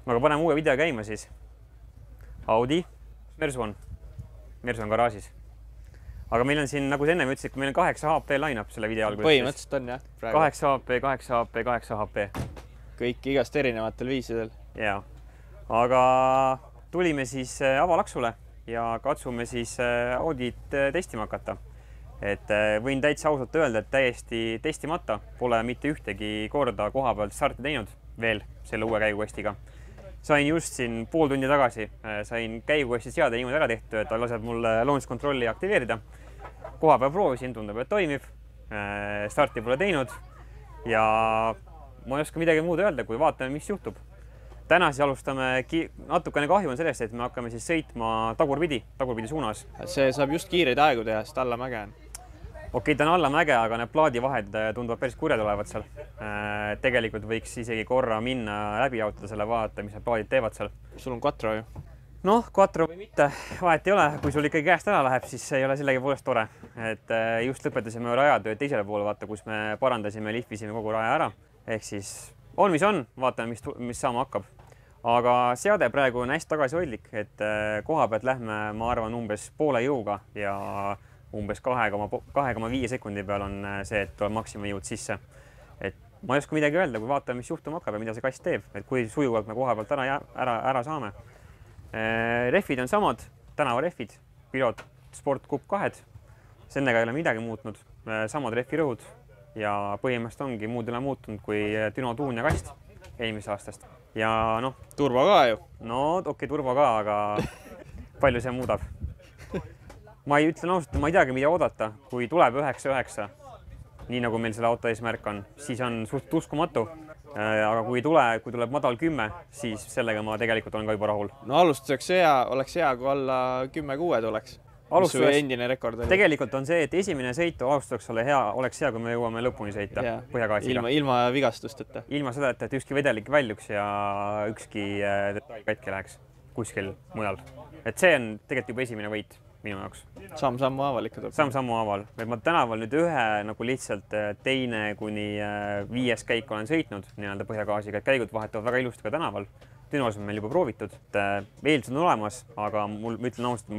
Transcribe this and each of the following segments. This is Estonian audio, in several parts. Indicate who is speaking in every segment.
Speaker 1: aga paneme uue video käima siis. Audi, Mersu on garaažis. Aga meil on siin, nagu sa ennem ütlesid, meil on 8 HP line-up selle video alguses.
Speaker 2: Põhimõtteliselt on jah.
Speaker 1: 8 HP, 8 HP, 8 HP.
Speaker 2: Kõik igast erinevatel viisidel.
Speaker 1: Jaa. Aga tulime siis avalaksule ja katsume siis Audit testima hakata. Et võin täitsa ausalt öelda, et täiesti testimata pole mitte ühtegi korda koha pealt starti teinud veel selle uue käigukestiga. Sain just siin pool tundi tagasi, sain käigukesti seade niimoodi ära tehtud, et ta laseb mul launch control'i aktiveerida. Koha peal proovisin, tundub, et toimib. Starti pole teinud ja ma ei oska midagi muud öelda, kui vaatame, mis juhtub. Täna siis alustame, natukene kahju on sellest, et me hakkame siis sõitma tagurpidi suunas.
Speaker 2: See saab just kiireid aegu teha, sest alla mäge on.
Speaker 1: Okei, ta on alla mäge, aga need plaadivahed tunduvad päris kurjad olevat seal. Tegelikult võiks isegi korra minna läbi autada selle vaadata, mis need plaadid teevad seal.
Speaker 2: Sul on quattro ju?
Speaker 1: Noh, quattro või mitte, vahet ei ole. Kui sul ikkagi käest ära läheb, siis ei ole sellegi poolest tore. Et just lõpetasime rajatööd teisele poole, vaata, kus me parandasime, lihvisime kogu raja ära. Ehk siis on, mis on, vaatame, mis saama hakkab. Aga seade praegu on hästi tagasihoidlik, et koha pealt lähme, ma arvan, umbes poole jõuga ja umbes 2,5 sekundi peal on see, et tuleb maksimumjõud sisse. Et ma ei oska midagi öelda, kui vaatame, mis juhtuma hakkab ja mida see kast teeb, et kui sujuvalt me koha pealt ära saame. Rehvid on samad, tänavarehvid, Pilot Sport Cup 2. Sennega ei ole midagi muutnud, samad rehvirõhud ja põhimõtteliselt ongi muud ei ole muutunud kui Düno tuun ja kast eelmisest aastast. Ja noh,
Speaker 2: turbo ka ju.
Speaker 1: No okei, turbo ka, aga palju see muudab. Ma ei ütlen ausalt, ma ei teagi, mida oodata, kui tuleb 9.9, nii nagu meil selle auto eesmärk on, siis on suht uskumatu. Aga kui tuleb madal 10, siis sellega ma tegelikult olen ka juba rahul.
Speaker 2: No alustuseks oleks hea, kui alla 10.6 tuleks. Mis su endine rekord oli?
Speaker 1: Tegelikult on see, et esimene sõitu alustuseks oleks hea, kui me jõuame lõpuni sõita põhjagaasiga.
Speaker 2: Ilma vigastusteta.
Speaker 1: Ilma seda, et ükski vedelik väljuks ja ükski detail katki läheks kuskil mujal. Et see on tegelikult juba esimene võit minu jaoks.
Speaker 2: Samm-sammu haaval ikka tuleb.
Speaker 1: Samm-sammu haaval. Ma tänaval nüüd ühe nagu lihtsalt teine kuni 5 käik olen sõitnud nii-öelda põhjagaasiga, et käigud vahetavad väga ilusti ka tänaval. Dünos on meil juba proovitud. Eeldused on olemas, aga ma ütlen ausalt,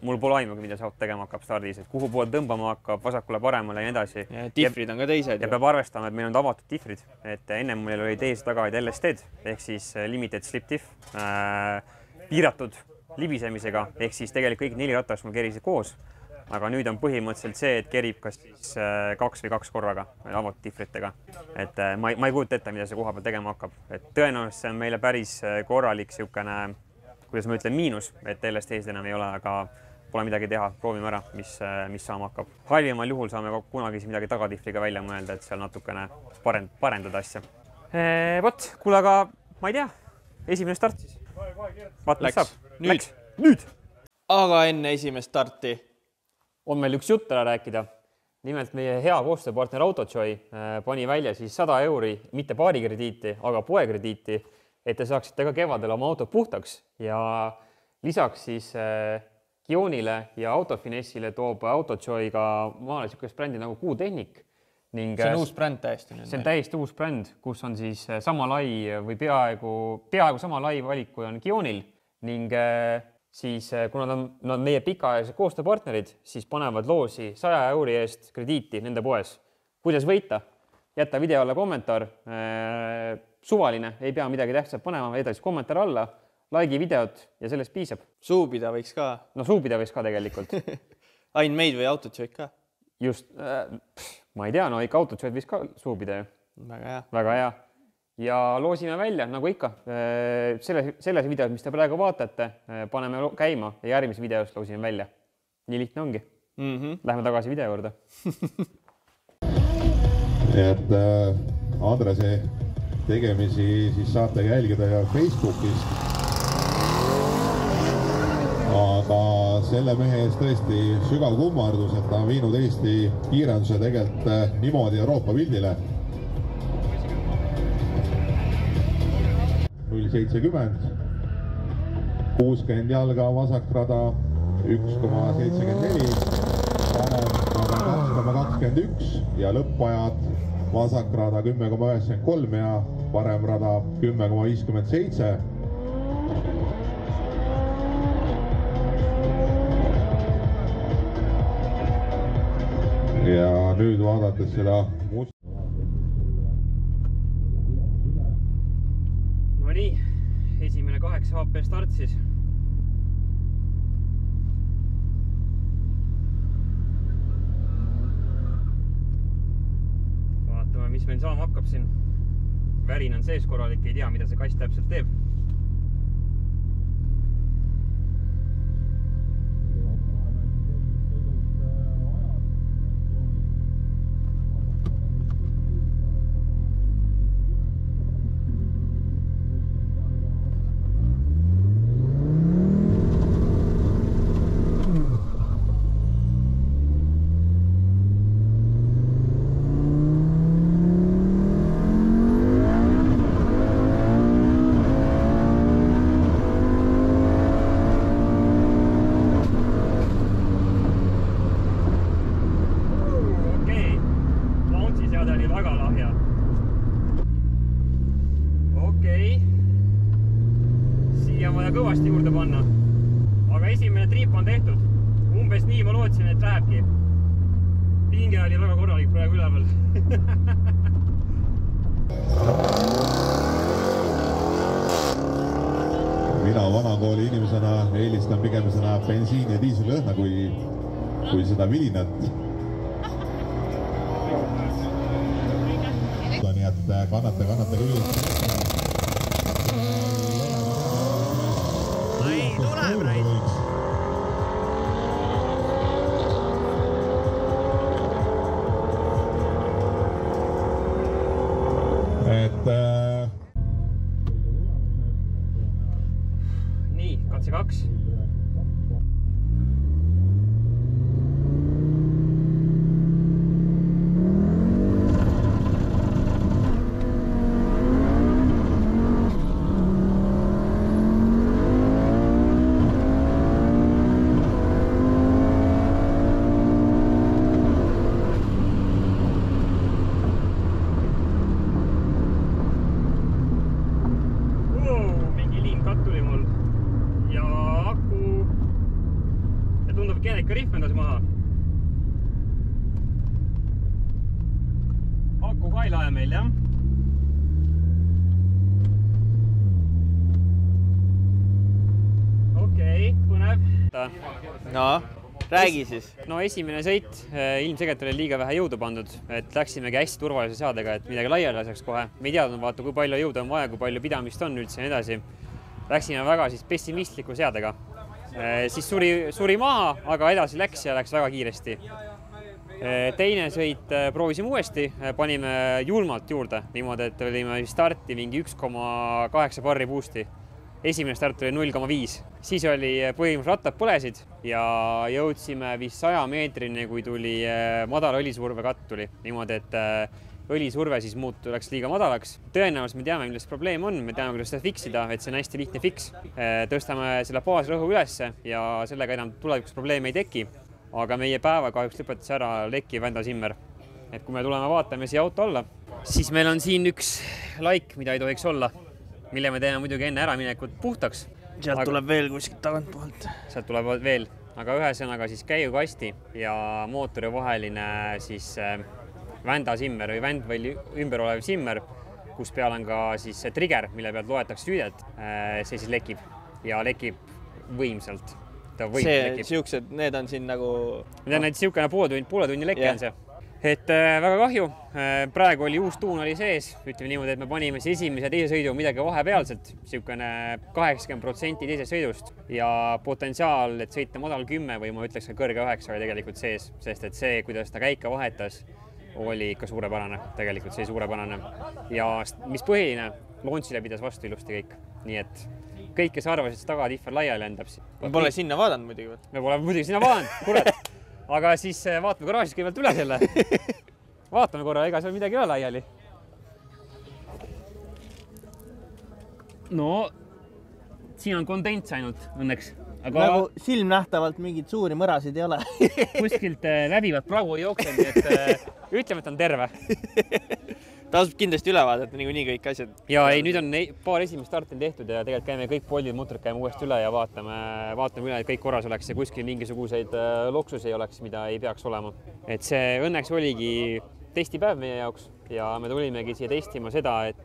Speaker 1: mul pole aimugi, mida see auto tegema hakkab stardis, et kuhu pool tõmbama hakkab, vasakule paremale ja nii edasi.
Speaker 2: Ja diffrid on ka teised.
Speaker 1: Ja peab arvestama, et meil on avatud diffrid. Et ennem meil oli teised tagaid LSD-d, ehk siis limited slip diff, piiratud libisemisega, ehk siis tegelikult kõik 4 ratast mul kerisid koos. Aga nüüd on põhimõtteliselt see, et kerib kas siis 2 või 2 korraga avatud diffritega. Et ma ei kujuta ette, mida see koha peal tegema hakkab. Et tõenäoliselt see on meile päris korralik siukene, kuidas ma ütlen, miinus, et LSD-sid enam ei ole, aga pole midagi teha. Proovime ära, mis saama hakkab. Halvimal juhul saame midagi tagadiffriga välja mõelda, et seal natukene parendada asja. Vot, kuule, aga ma ei tea, esimene start siis. Vaat, mis saab. Nüüd.
Speaker 2: Aga enne esimest starti
Speaker 1: on meil üks jutt ära rääkida. Nimelt meie hea koostööpartner Autojoy pani välja siis 100 €, mitte paarikrediiti, aga poekrediiti, et te saaksite ka kevadel oma autot puhtaks. Ja lisaks siis Kionile ja Autofinessile toob Autojoy ka maale niisugust brändi nagu Q-Tehnik.
Speaker 2: See on uus bränd täiesti.
Speaker 1: See on täiesti uus bränd, kus on siis sama lai või peaaegu sama lai valik, kui on Kionil. Ning siis, kuna nad on meie pikaajalised koostööpartnerid, siis panevad loosi 100 € eest krediiti nende poes. Kuidas võita? Jätta video alla kommentaar. Suvaline, ei pea midagi tähtsat panema, edasi kommentaar alla, laigi videot ja sellest piisab.
Speaker 2: Suupida võiks ka.
Speaker 1: No suupida võiks ka tegelikult.
Speaker 2: Ain meid või Autojoy ka?
Speaker 1: Just, ma ei tea, no ikka Autojoy võiks ka suupida ju.
Speaker 2: Väga hea.
Speaker 1: Väga hea. Ja loosime välja, nagu ikka, selles videos, mis te praegu vaatate, paneme käima ja järgmise videost loosime välja. Nii lihtne ongi. Lähme tagasi video juurde.
Speaker 3: Et Andrese tegemisi siis saate jälgida ja Facebookist. Aga selle mehe eest tõesti sügav kummardus, et ta on viinud Eesti kiirenduse tegelikult niimoodi Euroopa pildile. 0,70, 60 jalga vasakrada 1,74, paremrada 2,21 ja lõppajad vasakrada 10,93 ja paremrada 10,57. ja nüüd vaadates seda must...
Speaker 1: No nii, esimene 8 HP start siis. Vaatame, mis meil saama hakkab siin. Värin on sees korralik, ei tea, mida see kast täpselt teeb. Kõvasti juurde panna, aga esimene triip on tehtud. Umbes nii ma lootsin, et lähebki. Pinge oli väga korralik praegu üleval.
Speaker 3: Mina vanakooli inimesena eelistan pigem seda bensiin- ja diiselõhna kui seda vilinat. Nii et kannate küll.
Speaker 1: Ei, tuleb rais. Nii, katse 2. Ikka rihvendas maha. Aku ka ei lae meil, jah? Okei, põnev.
Speaker 2: No, räägi siis.
Speaker 1: No esimene sõit, ilmselgelt oli liiga vähe jõudu pandud, et läksimegi hästi turvalise seadega, et midagi laiali laseks kohe. Me ei teadnud, vaata, kui palju jõudu on vaja, kui palju pidamist on üldse ja nii edasi. Läksime väga pessimistliku seadega. Siis suri maha, aga edasi läks ja läks väga kiiresti. Teine sõit proovisime uuesti, panime julmalt juurde, niimoodi, et olime starti mingi 1,8 barri boosti. Esimene start oli 0,5. Siis oli põhimõtteliselt rattad põlesid ja jõudsime vist 100 meetrini, kui tuli madala õlisurve katt tuli. Niimoodi, et õlisurve siis läks liiga madalaks. Tõenäoliselt me teame, milles probleem on, me teame, kuidas seda fiksida, et see on hästi lihtne fiks. Tõstame selle baasrõhu ülesse ja sellega enam tulevikus probleeme ei teki. Aga meie päeva kahjuks lõpetas ära Lekki Vända Simmer. Et kui me tuleme vaatame siia auto alla, siis meil on siin üks laik, mida ei tohiks olla, mille me teeme muidugi enne äraminekut puhtaks.
Speaker 2: Sealt tuleb veel kuskilt tagantpoolt.
Speaker 1: Sealt tuleb veel, aga ühesõnaga siis käigukasti ja mootori vaheline siis Vända Simmer või vänd või ümber olev Simmer, kus peal on ka siis trigger, mille pealt loetakse süüdet, see siis lekib ja lekib võimsalt.
Speaker 2: Siuksed, need on siin nagu...
Speaker 1: Need on siukene poole tunni lekke on see. Et väga kahju, praegu oli uus tuun oli sees, ütleme niimoodi, et me panime siis esimese ja teise sõidu midagi vahepealselt, siukene 80% teisest sõidust ja potentsiaal, et sõita madal 10 või ma ütleks ka kõrge 9 oli tegelikult sees, sest et see, kuidas ta käika vahetas, oli ikka suurepärane, tegelikult see suurepärane. Ja mis põhiline, launchile pidas vastu ilusti kõik, nii et kõik, kes arvasid, et tagatifer laiali lendab.
Speaker 2: Me pole sinna vaadanud muidugi.
Speaker 1: Me pole muidugi sinna vaadanud, kurat. Aga siis vaatame garaažis kõigepealt üle selle. Vaatame korra, ega seal midagi ei ole laiali. No, siin on kondents ainult õnneks. Aga
Speaker 2: nagu silmnähtavalt mingid suuri mõrasid ei ole.
Speaker 1: Kuskilt läbivad pragu ei jookse, nii et ütleme, et on terve.
Speaker 2: tasub kindlasti üle vaadata niikuinii kõik asjad.
Speaker 1: Ja ei, nüüd on paar esimest starti tehtud ja tegelikult käime kõik poldid, mutrid käime uuesti üle ja vaatame üle, et kõik korras oleks ja kuskil mingisuguseid loksusi ei oleks, mida ei peaks olema. Et see õnneks oligi testipäev meie jaoks ja me tulimegi siia testima seda, et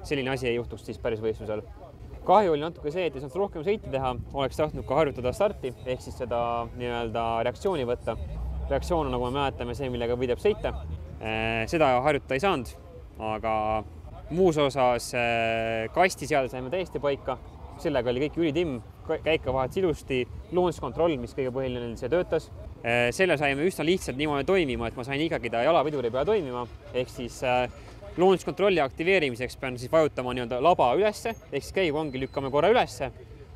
Speaker 1: selline asi ei juhtuks siis päris võistlusel. Kahju oli natuke see, et ei saanud rohkem sõite teha, oleks tahtnud ka harjutada starti ehk siis seda nii-öelda reaktsiooni võtta. Reaktsioon on, nagu me mäletame, see, millega võidab sõita. Seda harjutada ei saanud, aga muus osas kasti seal saime täiesti paika. Sellega oli kõik ülitimm, käika vahet ilusti, launch control, mis kõige põhiline see töötas. Selle saime üsna lihtsalt niimoodi toimima, et ma sain ikkagi ta jalaviduri peale toimima, ehk siis launch controlli aktiveerimiseks pean siis vajutama nii-öelda laba ülesse, ehk siis käiguongi lükkame korra ülesse,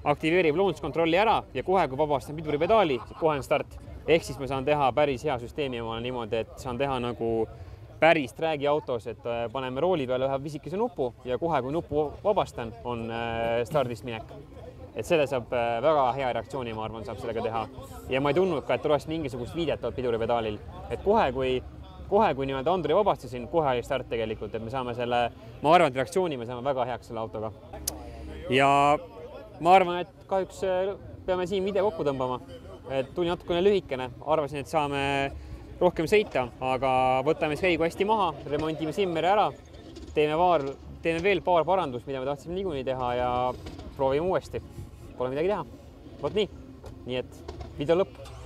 Speaker 1: aktiveerib launch controlli ära ja kohe, kui vabastan piduripedaali, kohe on start. Ehk siis ma saan teha päris hea süsteemi omale niimoodi, et saan teha nagu päris träägi autos, et paneme rooli peale ühe pisikese nupu ja kohe, kui nupu vabastan, on stardist minek. Et selle saab väga hea reaktsiooni, ma arvan, saab sellega teha. Ja ma ei tundnud ka, et oleks mingisugust viidet piduripedaalil. Et kohe, kui nii-öelda anduri vabastasin, kohe oli start tegelikult, et me saame selle, ma arvan, et reaktsiooni me saame väga heaks selle autoga. Ja ma arvan, et kahjuks peame siin video kokku tõmbama. Et tuli natukene lühikene, arvasin, et saame rohkem sõita, aga võtame käigu hästi maha, remontime simmeri ära, teeme veel paar parandust, mida me tahtsime niikuinii teha ja proovime uuesti. Pole midagi teha. Vot nii. Nii et video lõpp.